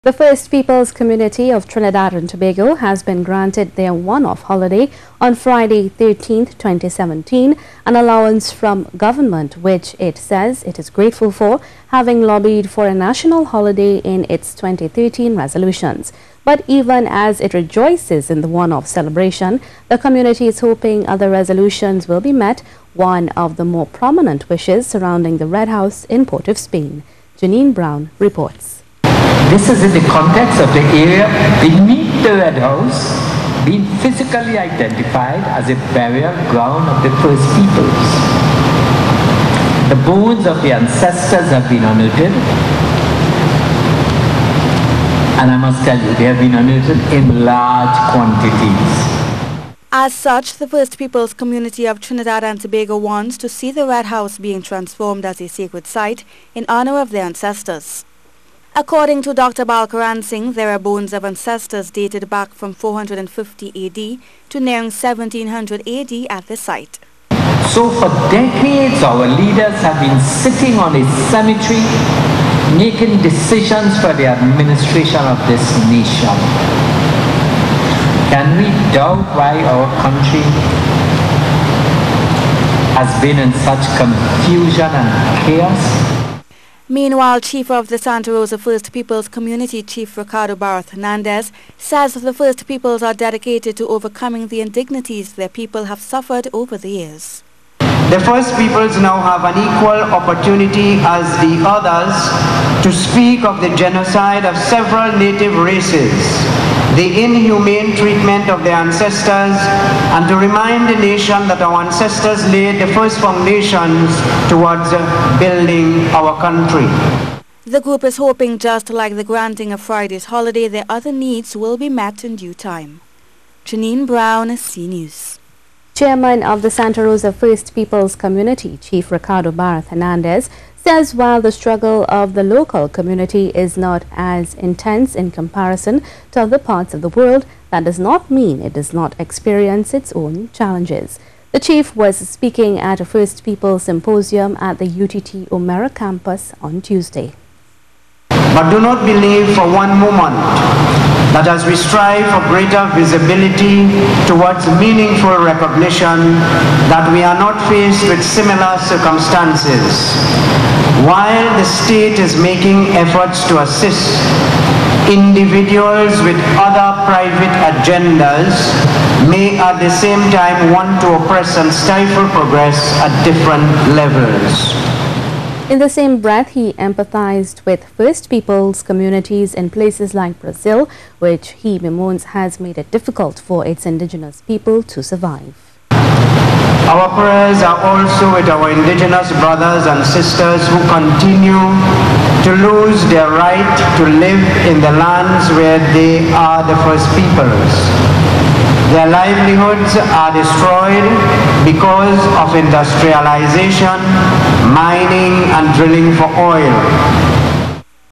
The First Peoples community of Trinidad and Tobago has been granted their one-off holiday on Friday 13th, 2017, an allowance from government which it says it is grateful for, having lobbied for a national holiday in its 2013 resolutions. But even as it rejoices in the one-off celebration, the community is hoping other resolutions will be met, one of the more prominent wishes surrounding the Red House in Port of Spain. Janine Browne reports. This is in the context of the area beneath the Red House being physically identified as a burial ground of the First Peoples. The bones of the ancestors have been unearthed, and I must tell you, they have been unearthed in large quantities. As such, the First Peoples community of Trinidad and Tobago wants to see the Red House being transformed as a sacred site in honor of their ancestors. According to Dr. Balkaran Singh, there are bones of ancestors dated back from 450 AD to nearing 1700 AD at the site. So for decades, our leaders have been sitting on a cemetery, making decisions for the administration of this nation. Can we doubt why our country has been in such confusion and chaos? Meanwhile, Chief of the Santa Rosa First Peoples Community, Chief Ricardo Barth Hernandez, says the First Peoples are dedicated to overcoming the indignities their people have suffered over the years. The First Peoples now have an equal opportunity as the others to speak of the genocide of several native races, the inhumane treatment of their ancestors, and to remind the nation that our ancestors laid the first foundations towards building our country. The group is hoping, just like the granting of Friday's holiday, their other needs will be met in due time. Janine Browne, C News. Chairman of the Santa Rosa First Peoples community, Chief Ricardo Barth Hernandez, says while the struggle of the local community is not as intense in comparison to other parts of the world, that does not mean it does not experience its own challenges. The chief was speaking at a First Peoples symposium at the UTT Omera campus on Tuesday. But do not believe for one moment that as we strive for greater visibility towards meaningful recognition, that we are not faced with similar circumstances. While the state is making efforts to assist individuals with other private agendas, may at the same time want to oppress and stifle progress at different levels. In the same breath, he empathized with First Peoples communities in places like Brazil, which he bemoans has made it difficult for its indigenous people to survive. Our prayers are also with our indigenous brothers and sisters who continue to lose their right to live in the lands where they are the First Peoples. Their livelihoods are destroyed because of industrialization, mining and drilling for oil.